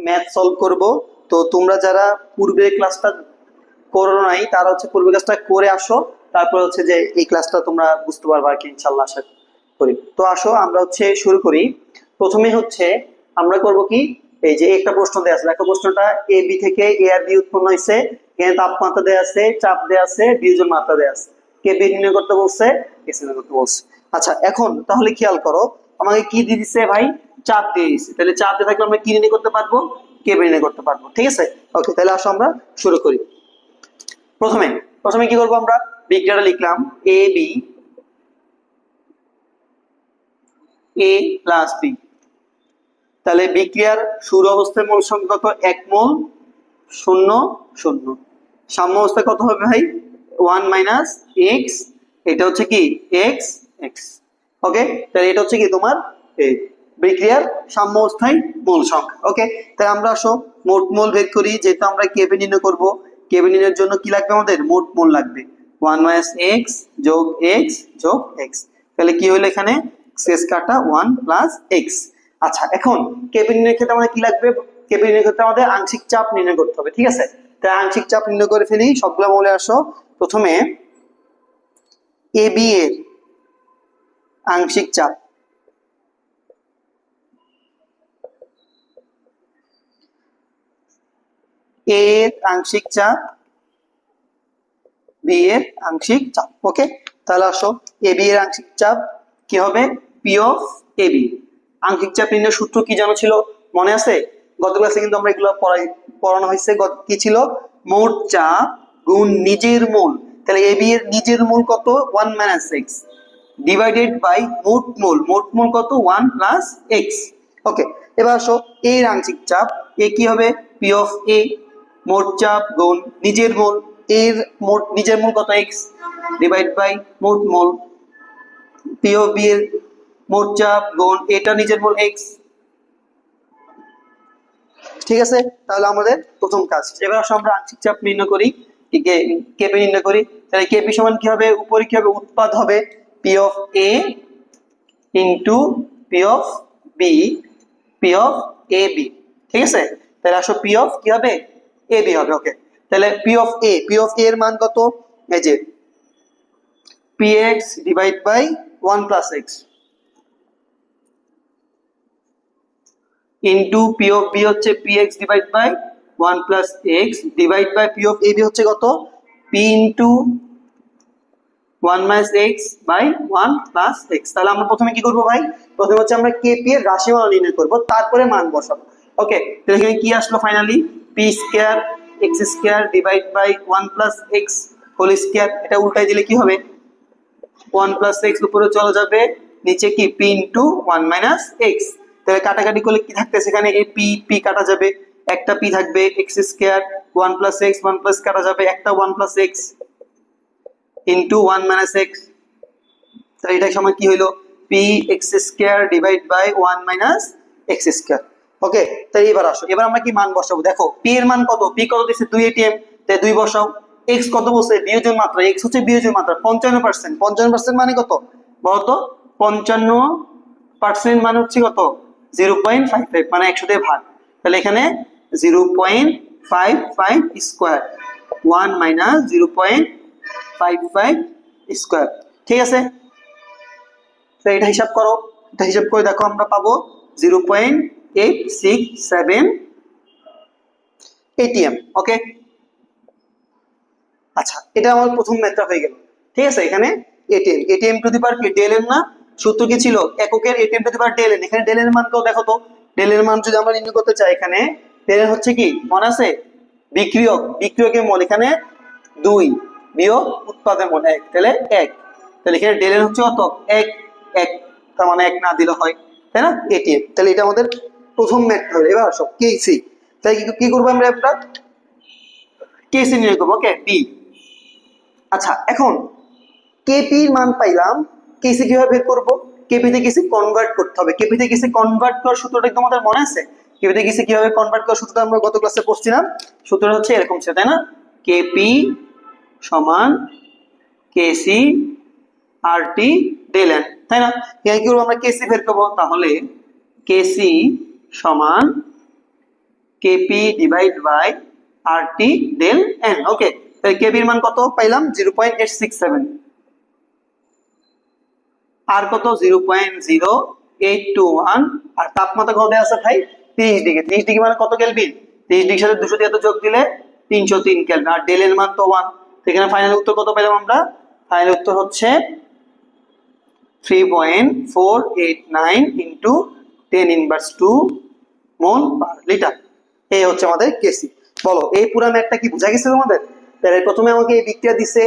Math solve করব। তো তোমরা যারা পূর্বে ক্লাসটা করো নাই তারা হচ্ছে পূর্বে ক্লাসটা করে আসো, তারপর হচ্ছে যে এই ক্লাসটা তোমরা বুঝতে পারবে আর কি, ইনশাল্লাহ আশা করি। তো আসো আমরা হচ্ছে শুরু করি। প্রথমে হচ্ছে আমরা করব কি, এই যে একটা প্রশ্ন দেওয়া আছে, দেখো প্রশ্নটা এ বি থেকে এ আর বি উৎপন্ন হয়েছে, এখানে তাপমাত্রা দেওয়া আছে, চাপ দেওয়া আছে, বিয়োজন মাত্রা দেওয়া আছে, কে বি নির্ণয় করতে বলছে, এস নির্ণয় করতে বলছে। আচ্ছা এখন তাহলে খেয়াল করো, আমাকে কি দিয়ে দিচ্ছে ভাই, চাপ দিয়ে দিচ্ছে, তাহলে চাপ দিয়ে থাকলে আমরা কি নির্ণয় করতে পারবো, কে বি নির্ণয় করতে পারবো, ঠিক আছে। ওকে তাহলে আসো আমরা শুরু করি। প্রথমে প্রথমে কি করবো, আমরা বিক্রিয়াটা লিখলাম A B, A plus B. তাহলে বিক্রিয়ার শুরু অবস্থায় মোল সংখ্যা কত, 1 মোল, 0 0। সাম্য অবস্থায় কত হবে ভাই, 1 মাইনাস এক্স, এটা হচ্ছে কি এক্স এক্স। ওকে তাহলে এটা হচ্ছে কি তোমার এই বিক্রিয়ার সাম্য অবস্থায় মোল সংখ্যা। ওকে তাহলে আমরা আসো মোট মোল বের করি, যেহেতু আমরা কেবি নির্ণয় করব, কেবি নির্ণয়ের জন্য কি লাগবে, আমাদের মোট মোল লাগবে 1 মাইনাস এক্স যোগ এক্স যোগ এক্স। তাহলে কি হলো এখানে, শেষ কাটা 1 প্লাস এক্স। আচ্ছা এখন কেবি নির্ণয়ের ক্ষেত্রে আমাদের কি লাগবে, কেবি নির্ণয়ের ক্ষেত্রে আমাদের আংশিক চাপ নির্ণয় করতে হবে, ঠিক আছে। তাই আংশিক চাপ নির্ণয় করে ফেলি, সবগুলো মৌলে আসো। প্রথমে এ বি এর আংশিক চাপ, এ এর আংশিক চাপ, বি এর আংশিক চাপ। ওকে তাহলে আসো এ বি এর আংশিক চাপ কি হবে, পি অফ এ বি। আংশিক চাপ নির্ণয়ের সূত্র কি জানো ছিল, মনে আছে? গত ক্লাসে কিন্তু আমরা এগুলো পড়ানো হয়েছে। কি ছিল, মোট চাপ গুণ নিজের মূল। তাহলে এ বি এর নিজের মূল কত, 1 মাইনাস এক্স ডিভাইডেড বাই মোট মূল, মোট মূল কত 1 প্লাস এক্স। ওকে এবার আসো এর আংশিক চাপ, এ কি হবে, পি অফ এ, মোট চাপ গুণ নিজের মূল, এর মোট নিজের মূল কত এক্স ডিভাইড বাই মোট মূল, পি অফ বি এর মোট চাপ গুণ এটা নিজের মূল এক্স। ঠিক আছে, তাহলে আমাদের প্রথম কাজ। এবার আসো আমরা আংশিক চাপ নির্ণয় করি, কেপি নির্ণয় করি। তাহলে কেপি সমান কি হবে, উপরে কি হবে, উৎপাদ হবে P of A into P of B, P of A B. ঠিক আছে, তাহলে আসো পি অফ কি হবে, এ বি হবে। ওকে তাহলে P of A, P of A এর মান কত, এই যে P x divide by 1 plus x into P of B হচ্ছে P x divide by 1 plus x divide by P of A B হচ্ছে কত, P into 1 minus x by 1 plus x. তাহলে আমরা প্রথমে কি করবো ভাই, প্রথমে হচ্ছে আমরা কেপি এর রাশিমালা নির্ণয় করবো, তারপরে মান বসাবো। ওকে তাহলে এখানে কি আসলো finally, P square x square divide by 1 plus x whole square. এটা উল্টাই দিলে কি হবে, 1 প্লাস এক্স উপরে চলে যাবে, নিচে কি পি ইন্টু 1 মাইনাস এক্স। তাহলে কাটাকাটি করলে কি থাকতেছে এখানে, এই পি পি কাটা যাবে, একটা পি থাকবে, x square 1 plus x 1 plus কাটা যাবে, একটা 1 plus x into 1 minus x. তাহলে এটা সমান কি হইলো, P x square divide by 1 minus x square. Okay তাহলে এবার আসো, এবার আমরা কি মান বসাবো, দেখো পি এর মান কত, পি কত দিচ্ছে 2 এটিএম, তাই 2 বসাও। এক্স কত বলছে, বিয়োজন মাত্রা, এক্স হচ্ছে বিয়োজন মাত্রা 55%, 55% মানে কত বলতো, 55% মানে হচ্ছে কত 0.55, মানে 100 দিয়ে ভাগ। তাহলে এখানে 0.55 স্কয়ার 1 মাইনাস 0.55 স্কয়ার। ঠিক আছে, তো এটা হিসাব করো, এটা হিসাব করে দেখো আমরা পাবো 0.867 এটিএম। ওকে আচ্ছা এটা আমার প্রথম ম্যাথটা হয়ে গেল। ঠিক আছে, এখানে ATM, ATM to the power কি ডেল এন না, সূত্র কি ছিল, এককের ATM to the power del n. এখানে ডেল এর মান কত দেখো তো, ডেল এর মান যদি আমরা নির্ণয় করতে চাই, এখানে ডেল এন হচ্ছে কি মনে আছে, বিক্রিয়ক, বিক্রিয়কের মোল এখানে 2 বিয়োগ উৎপাদের মোল 1, তাহলে 1। তাহলে এখানে ডেল এন হচ্ছে কত 1 1, তার মানে 1 না দিলে হয়, তাই না, এটিএম। তাহলে এটা আমাদের প্রথম ম্যাথ হলো। এবার আসো কেসি, তাই কি করবো আমরা, একটা কেসি নির্ণয় করবো। ওকে পি, আচ্ছা এখন কেপি এর মান পাইলাম, কেসি কিভাবে বের করবো, কেপি তে কেসি কনভার্ট করতে হবে। কেপি তে কেসি কনভার্ট করার সূত্রটা কি তোমাদের মনে আছে, কেপি তে কেসি কিভাবে কনভার্ট করার সূত্রটা আমরা গত ক্লাসে পড়ছিলাম। সূত্রটা হচ্ছে এরকম ছিল, তাই না, কেপি সমান কেসি আর টি ডেল এন, তাই না। এখানে কি করবো, আমরা কেসি বের করবো, তাহলে কেসি সমান KP divide by RT del n. Okay, তাহলে কেপির মান কত পাইলাম 0.867, আর কত 0.0821, আর তাপমাত্রা কত আছে ভাই 30 ডিগ্রি। 30 ডিগ্রি মানে কত কেলভিন? 30 ডিগ্রির সাথে 273 যোগ দিলে 303 কেলভিন, আর ডেল এর মান তো 1। এখানে ফাইনাল উত্তর কত পেলাম আমরা? ফাইনাল উত্তর হচ্ছে 3.489 ইন্টু 10⁻² মোল পার লিটার। এই হচ্ছে আমাদের কেসি। বলো এই পুরো ম্যাথটা কি বোঝা গেছে তোমাদের? তাহলে প্রথমে আমাকে এই বিক্রিয়া দিছে,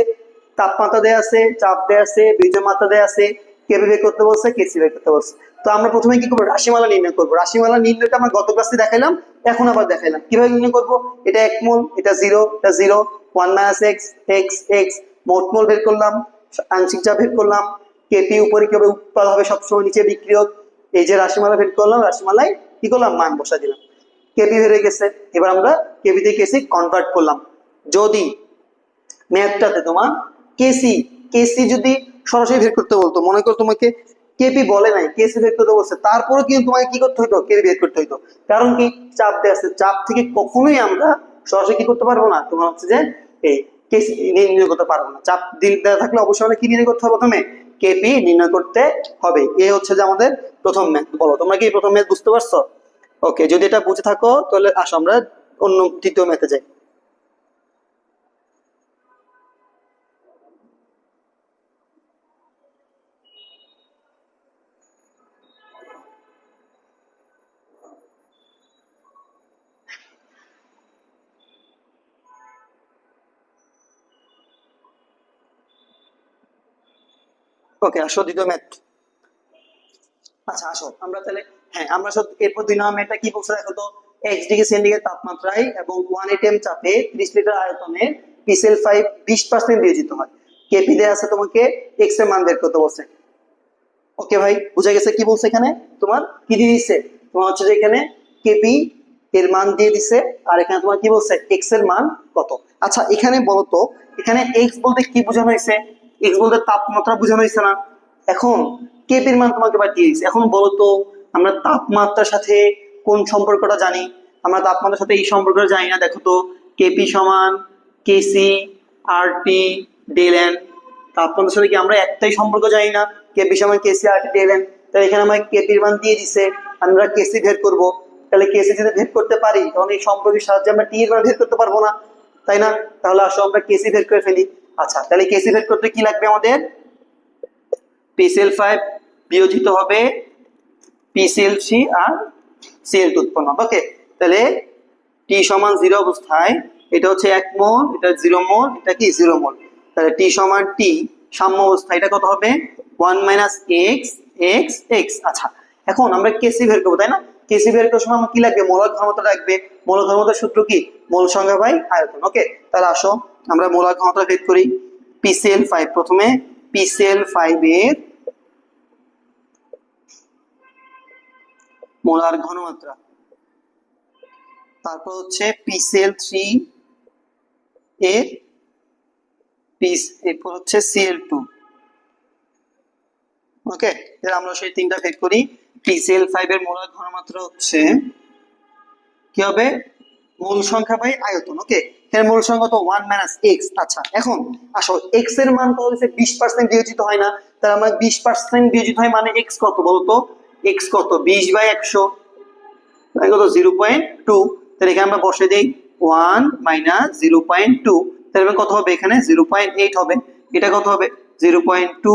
তাপমাত্রা দেয়া আছে, চাপ দেয়া আছে, বীজের মাত্রা দেয়া আছে, কেপি বের করতে বলছে, কেসি বের করতে বলছে। তো আমরা প্রথমে কি করবো? রাশিমালা নির্ণয় করবো। রাশিমালা নির্ণয়টা আমরা গত ক্লাসে দেখাইলাম, এখন আবার দেখাইলাম। কিভাবে নির্ণয় করবো? এটা 1 মোল, এটা 0, এটা 0, 1 - x x x, মোট মোল বের করলাম, আংশিক চাপ বের করলাম, কেপি উপরে কিভাবে উৎপাদ হবে সবসময় নিচে বিক্রিয়ক। এই যে রাশিমালা বের করলাম, রাশিমালায় কি করলাম? মান বসা দিলাম, কেপি বের হয়ে গেছে। এবার আমরা কেপি থেকে কেসি কনভার্ট করলাম। যদি ম্যাথটাতে তোমার কেসি কেসি যদি সরাসরি বের করতে বলতো, মনে করো তোমাকে কেপি বলে নাই, কেসি বের করতে বলছে, তারপরে কিন্তু তোমাকে কি করতে হইতো? কেপি বের করতে হইতো। কারণ কি? চাপ দেওয়া আছে, চাপ থেকে কখনোই আমরা সরাসরি কি করতে পারবো না, তোমার হচ্ছে যে এই কেসি নির্ণয় করতে পারবো না। চাপ দেওয়া থাকলে অবশ্যই আমাদের কি নির্ণয় করতে হবে? প্রথমে কেপি নির্ণয় করতে হবে। এই হচ্ছে যে আমাদের প্রথম ম্যাথ। বলো তোমরা কি প্রথম ম্যাথ বুঝতে পারছো? ওকে, যদি এটা বুঝে থাকো তাহলে আসো আমরা অন্য তৃতীয় ম্যাথে যাই। ওকে, আসো দ্বিতীয় ম্যাথ। আচ্ছা আসো আমরা তাহলে, হ্যাঁ আমরা এরপর 2 নম্বর ম্যাথটা কি বলছে দেখো তো। x ডিগ্রি সেন্টিগ্রেড তাপমাত্রায় এবং 1 atm চাপে 30 লিটার আয়তনে PCl5 20% বিয়োজিত হয়। কেপি দেয়া আছে, তোমাকে x এর মান বের করতে বলছে। ওকে ভাই, বুঝা গেছে কি বলছে? এখানে তোমার কি দিয়ে দিছে? তোমার হচ্ছে যে এখানে কেপি এর মান দিয়ে দিছে, আর এখানে তোমার কি বলছে? x এর মান কত। আচ্ছা এখানে বলো তো, এখানে x বলতে কি বোঝানো হয়েছে? x বলতে তাপমাত্রা বোঝানো হয়েছে না? এখন কেপির মান তোমাকে দিয়ে দিছে। এখন বলো তো, আমরা তাপমাত্রার সাথে কোন সম্পর্কটা জানি? আমরা তাপমাত্রার সাথে এই সম্পর্কটা জানি না। দেখো তো, কেপি সমান কেসি আরটি ডেল এন। তাপমাত্রার সাথে কি আমরা একটাই সম্পর্ক জানি না? কেপি সমান কেসি আরটি ডেল এন। তাহলে এখানে আমাকে কেপির মান দিয়ে দিছে, আমরা কেসি বের করব। তাহলে কেসি যদি বের করতে পারি, তখন এই সম্পর্কের সাহায্যে আমরা টি এর মান বের করতে পারবো না, তাই না? তাহলে আসো আমরা কেসি বের করে ফেলি। আচ্ছা তাহলে কেসি বের করতে কি লাগবে আমাদের? PCl5 বিয়োজিত হবে PCl3 আর Cl2 উৎপন্ন হবে। ওকে, তাহলে T সমান 0 অবস্থায় এটা হচ্ছে 1 মোল, এটা 0 মোল, এটা কি 0 মোল। তাহলে T সমান T সাম্য অবস্থায় এটা কত হবে? 1 - x x x। আচ্ছা এখন আমরা কেসি বের করবো, তাই না? কেসি বের করার সময় আমার কি লাগবে? মোলার ঘনত্ব লাগবে। মোলার ঘনত্বের সূত্র কি? মোল সংখ্যা বাই আয়তন। ওকে, তাহলে আসো আমরা মোলার ঘনত্ব বের করি। PCl5, প্রথমে PCl5 এর মোলার ঘনমাত্রা, তারপর হচ্ছে PCl3 এর এরপর হচ্ছে Cl2। ওকে, তাহলে আমরা সেই তিনটা বের করি। PCl5 এর মোলার ঘনমাত্রা হচ্ছে কি হবে? মোল সংখ্যা বাই আয়তন। ওকে, এর মোল সংখ্যা তো 1 - x। আচ্ছা এখন আসো x এর মান কত হচ্ছে? 20% বিয়োজিত হয় না? তাহলে আমরা 20% বিয়োজিত হয় মানে x কত বলতো? x কত? 20/100, তাই কত? 0.2। তাহলে এখানে আমরা বসে দেই 1 - 0.2, তাহলে কত হবে? এখানে 0.8 হবে। এটা কত হবে? 0.2,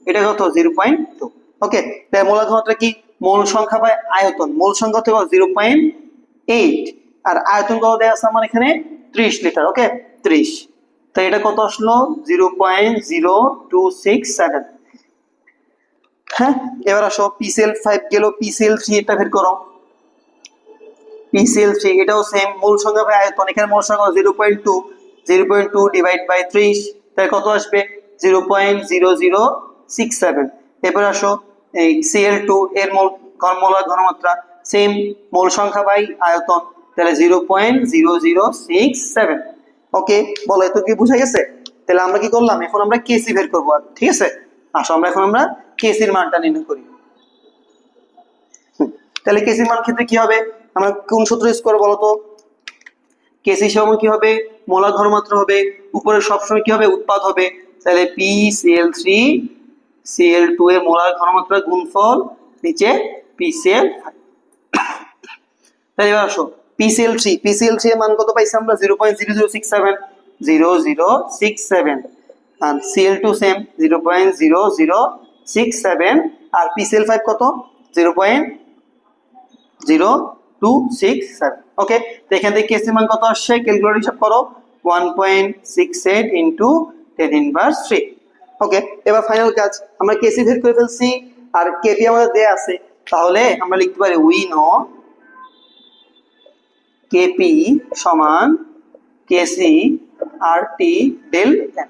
এটা কত? 0.2। ওকে, তাহলে মোলার ঘনত্ব কি? মোল সংখ্যা বাই আয়তন। মোল সংখ্যা থেকে 0.8, আর আয়তন কত দেয়া আছে আমার এখানে? 30 লিটার। ওকে 30, তাই এটা কত আসলো? 0.0267। হ্যাঁ, এবার আসো PCl5 গেল, PCl3 এটা বের করো। PCl3 এটাও সেম, মূল সংখ্যা বাই আয়তন। এখানে মূল সংখ্যা 0.2, 0.2 ডিভাইড বাই 30, তাই কত আসবে? 0.0067। এবার আসো এই Cl2 এর মোলার ঘনমাত্রা, সেম মোল সংখ্যা বাই আয়তন, তাহলে 0.0067। ওকে, বলো এত কি বুঝা গেছে? তাহলে আমরা কি করলাম? এখন আমরা কেসি বের করবো, ঠিক আছে? আসো এখন আমরা কেসির মানটা নির্ণয় করি। তাহলে কেসির মান ক্ষেত্রে কি হবে? আমরা কোন সূত্র ইউজ করবো বলতো? কেসি সময় কি হবে, মোলার ঘনমাত্রা হবে, উপরে সবসময় কি হবে, উৎপাদ হবে। তাহলে PCl3 Cl2 এর মোলার ঘনমাত্রা গুণফল, নিচে PCl5। তাহলে এবার আসো PCl3 এর মান কত পাইছি আমরা, 0.0067, 0067, আর Cl2 সেম 0.0067, আর PCl5 কত, 0.0267। ওকে, তো এখান থেকে কেসি মান কত আসছে, ক্যালকুলেটর হিসাব করো, 1.68 ইনটু 10⁻3। ওকে, এবার ফাইনাল কাজ, আমরা কেসি বের করে ফেলছি আর কেপি আমাদের দেয়া আছে, তাহলে আমরা লিখতে পারি উই নো কেপি সমান কেসি আর টি ডেল এন।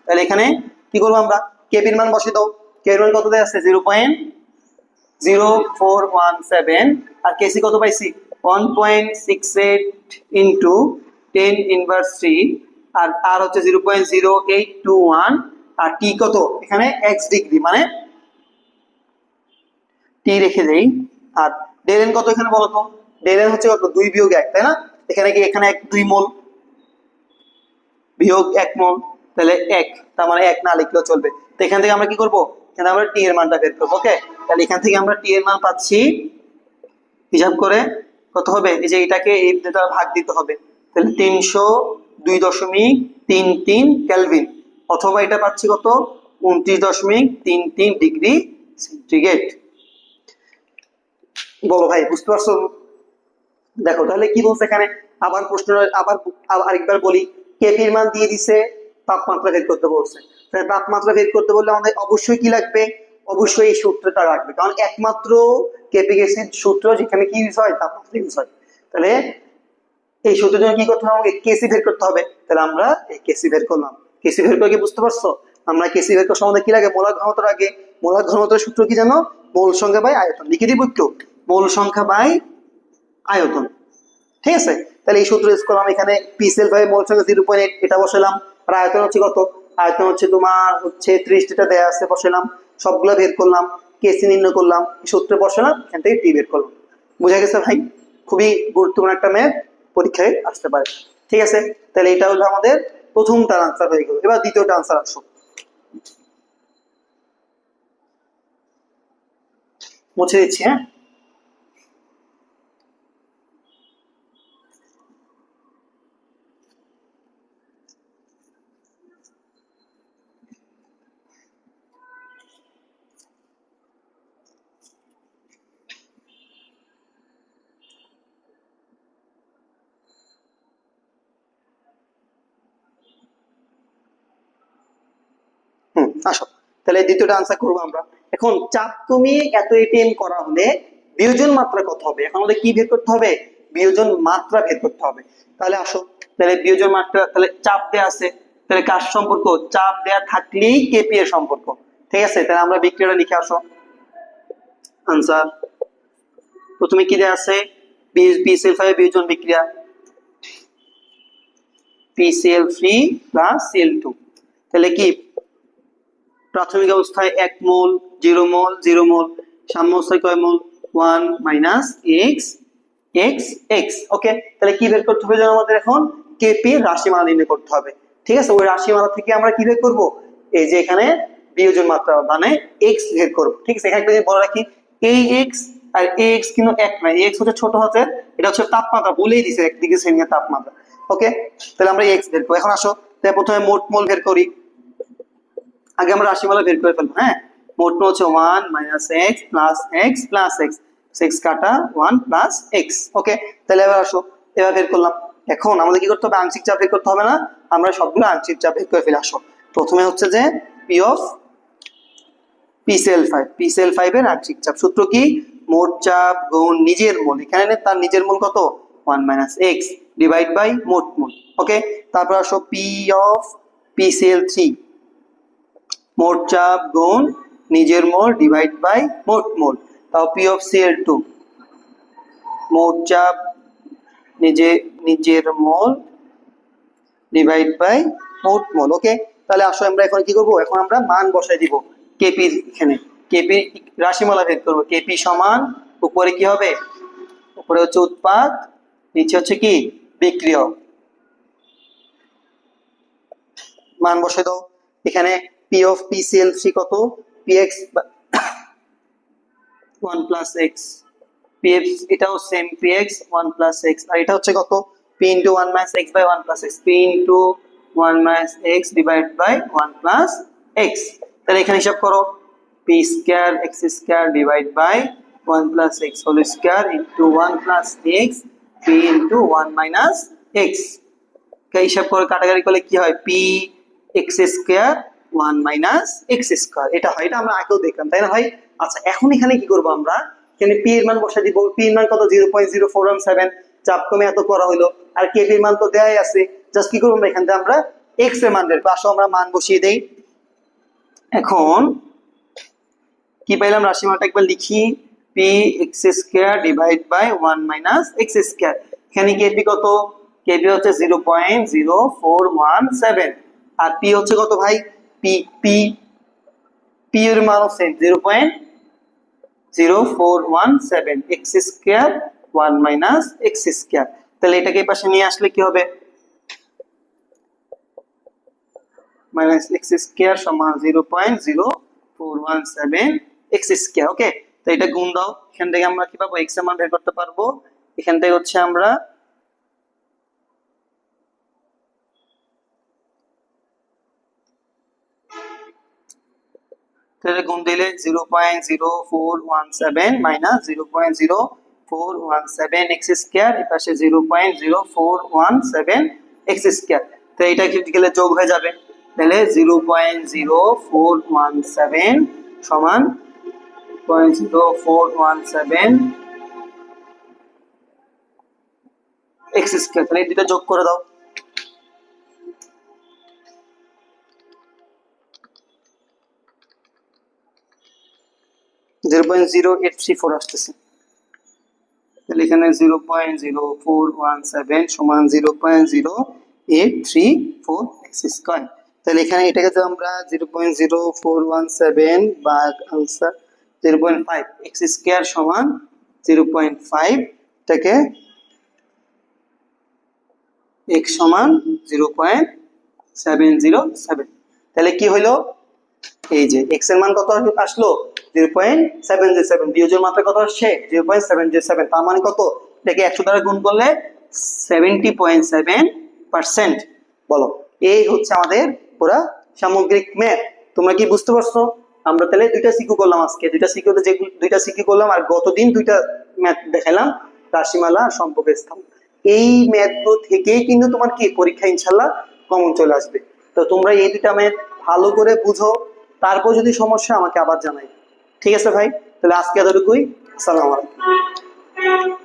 তাহলে এখানে কি করবো আমরা, কেপির মান বসিয়ে দাও, কেপির মান কত দেয়া আছে, 0.0417, আর কেসি কত পাইছি, 1.68 ইনটু 10⁻3, আর হচ্ছে 0.0821, আর টি কত, এখানে এক্স ডিগ্রি মানে টি রেখে দেই, আর ডেল এন কত এখানে বলো তো, ডেল এন হচ্ছে কত, 2 বিয়োগ 1, তাই না, এখানে কি, এখানে 2 মোল বিয়োগ 1 মোল, তাহলে 1, তার মানে 1 না লিখলেও চলবে। তো এখান থেকে আমরা কি করব, এখানে আমরা টি এর মানটা বের করব। ওকে, তাহলে এখান থেকে আমরা টি এর মান পাচ্ছি, হিসাব করে কত হবে, এই যে এটাকে এই দুটো ভাগ দিতে হবে, তাহলে 302.33 কেলভিন, অথবা এটা পাচ্ছি কত, 29.33 ডিগ্রি সেন্টিগ্রেড। বলো ভাই, বুঝতে পারছো? দেখো তাহলে কি বলছে এখানে, আবার প্রশ্ন, আবার আরেকবার বলি, কেপির মান দিয়ে দিছে, তাপমাত্রা বের করতে বলছে। তাহলে তাপমাত্রা বের করতে বললে আমাদের অবশ্যই কি লাগবে, অবশ্যই এই সূত্রটা রাখবে, কারণ একমাত্র কেপি গ্যাসের সূত্র যেখানে কি ইউজ হয়, তাপমাত্রা ইউজ হয়। তাহলে এই সূত্রের জন্য কি করতে হবে, আমাকে কেসি বের করতে হবে। তাহলে আমরা এই কেসি বের করলাম, কেসি বের করে কি বুঝতে পারছো, আমরা কেসি বের করার সম্বন্ধে কি লাগে, মোলার ঘনত্ব লাগে। মোলার ঘনত্বের সূত্র কি জানো, মোল সংখ্যা বাই আয়তন, লিখে দিব একটু, মোল সংখ্যা বাই আয়তন, ঠিক আছে। তাহলে এই সূত্র ইউজ করলাম, এখানে PCl5 মোল সংখ্যা 0.8, এটা বসালাম, আর আয়তন হচ্ছে কত, আয়তন হচ্ছে তোমার হচ্ছে 30, এটা দেয়া আছে, বসালাম, সবগুলো বের করলাম, কেসি নির্ণয় করলাম, সূত্রে বসালাম, এখান থেকে টি বের করলাম। বুঝা গেছে ভাই? খুবই গুরুত্বপূর্ণ একটা ম্যাথ, পরীক্ষায় আসতে পারে। ঠিক আছে, তাহলে এটা হলো আমাদের প্রথমটার আনসার হয়ে গেল। এবার দ্বিতীয়টা আনসার আসো, মুছে দিচ্ছি। হ্যাঁ, আসো তাহলে দ্বিতীয়টা আনসার করবো আমরা। এখন চাপ কমিয়ে এত এটিএম করা হলে বিয়োজন মাত্রা কত হবে, এখন আমাদের কি বের করতে হবে, বিয়োজন মাত্রা বের করতে হবে। তাহলে আসো, তাহলে বিয়োজন মাত্রা, তাহলে চাপ দেয়া আছে, তাহলে কার সম্পর্ক, চাপ দেয়া থাকলেই কেপি এর সম্পর্ক। ঠিক আছে, তাহলে আমরা বিক্রিয়াটা লিখে আসো, আনসার প্রথমে কি দেয়া আছে, PCl5 বিয়োজন বিক্রিয়া, PCl3 প্লাস Cl2, তাহলে কি প্রাথমিক অবস্থায় 1 মোল, 0 মোল, 0 মোল, সাম্য অবস্থায় কয় মোল, 1 মাইনাস এক্স এক্স এক্স। ওকে, তাহলে কি বের করতে হবে জানো আমাদের, এখন কেপি রাশিমালা নির্ণয় করতে হবে। ঠিক আছে, ওই রাশিমালা থেকে আমরা কি বের করব, এই যে এখানে বিয়োজন মাত্রা মানে এক্স বের করব। ঠিক আছে, এখানে যদি বলে রাখি, এই এক্স আর এক্স কিন্তু এক নয়, এক্স হচ্ছে ছোট হাতের, এটা হচ্ছে তাপমাত্রা, বলেই দিছে একদিকে শ্রেণীর তাপমাত্রা। ওকে, তাহলে আমরা এক্স বের করব। এখন আসো, তাহলে প্রথমে মোট মোল বের করি, আগে আমরা রাশিমালা বের করে ফেলবো। হ্যাঁ, মোট মোল হচ্ছে 1 minus x plus x plus x, 6 কাটা 1 প্লাস এক্স। ওকে, তাহলে এবার আসো, এবার বের করলাম। এখন আমাদের কি করতে হবে, আংশিক চাপ বের করতে হবে না, আমরা সবগুলো আংশিক চাপ বের করে ফেলে। আসো, প্রথমে হচ্ছে যে পি অফ PCl5 এর আংশিক চাপ সূত্র কি, মোট চাপ গুণ নিজের মোল, এখানে তার নিজের মোল কত, 1 মাইনাস এক্স ডিভাইড বাই মোট মোল। ওকে, তারপর আসো পি অফ PCl3, মোট চাপ গুণ নিজের মোল ডিভাইড বাই মোট মোল, তাও পি অফ Cl2, মোট চাপ নিজের মোল ডিভাইড বাই মোট মোল। ওকে, তাহলে আসো আমরা এখন কি করব, এখন আমরা মান বসাই দিব কেপি, এখানে কেপি রাশিমালা বের করব, কেপি সমান উপরে কি হবে, উপরে হচ্ছে উৎপাদ, নিচে হচ্ছে কি বিক্রিয়ক, মান বসে দাও এখানে পি অফ পি সিএলসি কত P x 1 plus x P x এটাও same P x 1 plus x আর এটা হচ্ছে কত P into 1 minus x by 1 plus x P into 1 minus x divide by 1 plus x তাহলে এখানে হিসাব করো P square x square divide by 1 plus x whole square into 1 plus x P into 1 minus x হিসাব করে কাটাকাটি করলে কি হয় P x square 1 minus x square এটা হয় এটা আমরা আগেও দেখলাম তাই না ভাই আচ্ছা এখন এখানে কি করব আমরা এখানে পি এর মান বসাই দিব পি এর মান কত 0.0417 চাপ কমে এত করা হলো আর কে এর মান তো দেয়াই আছে জাস্ট কি করব আমরা এখান থেকে আমরা x এর মান বের পাশে আমরা মান বসিয়ে দেই এখন কি পাইলাম রাশিমালাটা একবার লিখি P x square divide by 1 minus x square এখানে কেপি কত কেপি হচ্ছে 0.0417 আর পি হচ্ছে কত ভাই পি পি পি এর মান same 0.0417 x square 1 minus x square তাহলে এটাকে এই পাশে নিয়ে আসলে কি হবে মাইনাস এক্স স্কয়ার সমান 0.0417 এক্স স্কয়ার ওকে তো এটা গুণ দাও এখান থেকে আমরা কি পাবো এক্স এর মান বের করতে পারবো এখান থেকে হচ্ছে আমরা তাহলে গুণ দিলে 0.0417 মাইনাস 0.0417 এক্স স্কয়ার এর পাশে 0.0417 এক্স স্কয়ার তো এটা কি গেলে যোগ হয়ে যাবে তাহলে 0.0417 সমান 0.0417 এক্স স্কয়ার তাহলে এই দুটো যোগ করে দাও .0834 আসতেছে তাহলে এখানে 0.0417 সমান 0.0834 এক্স স্কয়ার তাহলে এখানে এটাকে যদি আমরা 0.0417 ভাগ आंसर 0.5 এক্স স্কয়ার সমান 0.5 এটাকে x সমান 0.707 তাহলে কি হলো এই যে x এর মান কত আসলো 0.707 বিয়োগের মাত্রা কত আসছে 0.707 তার মানে কত এটাকে 100 দ্বারা গুণ করলে 70.7% বলো এই হচ্ছে আমাদের পুরো সামগ্রিক ম্যাথ তোমরা কি বুঝতে পারছো আমরা তাহলে দুইটা সিকিউ করলাম আজকে দুইটা সিকিউতে যে দুইটা সিকিউ করলাম আর গতদিন দুইটা ম্যাথ দেখালাম রাশিমালা সম্পর্ক স্থান এই ম্যাথগুলো থেকেই কিন্তু তোমার কি পরীক্ষা ইনশাআল্লাহ কমন চলে আসবে তো তোমরা এই দুইটা ম্যাথ ভালো করে বুঝো তারপর যদি সমস্যা আমাকে আবার জানাই ঠিক আছে ভাই তাহলে আজকে এতটুকুই আসসালামু আলাইকুম